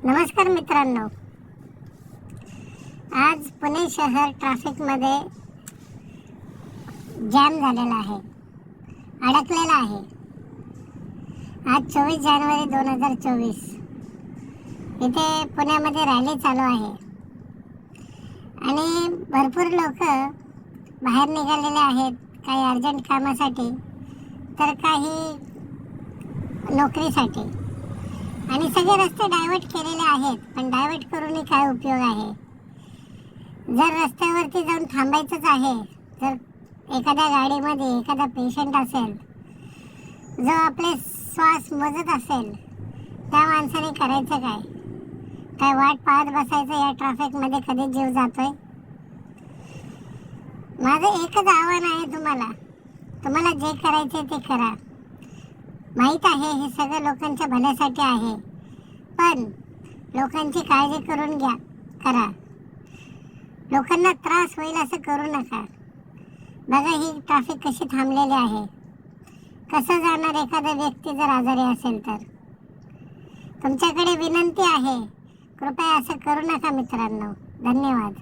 नमस्कार मित्रांनो, आज पुणे शहर ट्रॅफिकमध्ये जॅम झालेला आहे, अडकलेला आहे। आज 24 जानेवारी 2024 इथे पुण्यामध्ये रॅली चालू आहे आणि भरपूर लोक बाहेर निघालेले आहेत, काही अर्जंट कामासाठी तर काही नोकरीसाठी। आणि सगळे रस्ते डायव्हर्ट केलेले आहेत, पण डायव्हर्ट करूनही काय उपयोग आहे? जर रस्त्यावरती जाऊन थांबायचंच आहे, जर एखाद्या गाडीमध्ये एखादा पेशंट असेल, जो आपले श्वास मोजत असेल, त्या माणसाने करायचं काय? काय वाट पाहत बसायचं या ट्रॅफिकमध्ये कधी जीव जातोय? माझं एकच आव्हान आहे तुम्हाला जे करायचे ते करा। माहीत आहे हे सगळं लोकांच्या भल्यासाठी आहे, पण लोकांची काळजी करून करा। लोकांना त्रास होईल असं करू नका। बघा ही ट्रॅफिक कशी थांबलेली आहे, कसं जाणार एखादा व्यक्ती जर आजारी असेल तर। तुमच्याकडे विनंती आहे, कृपया असं करू नका मित्रांनो। धन्यवाद।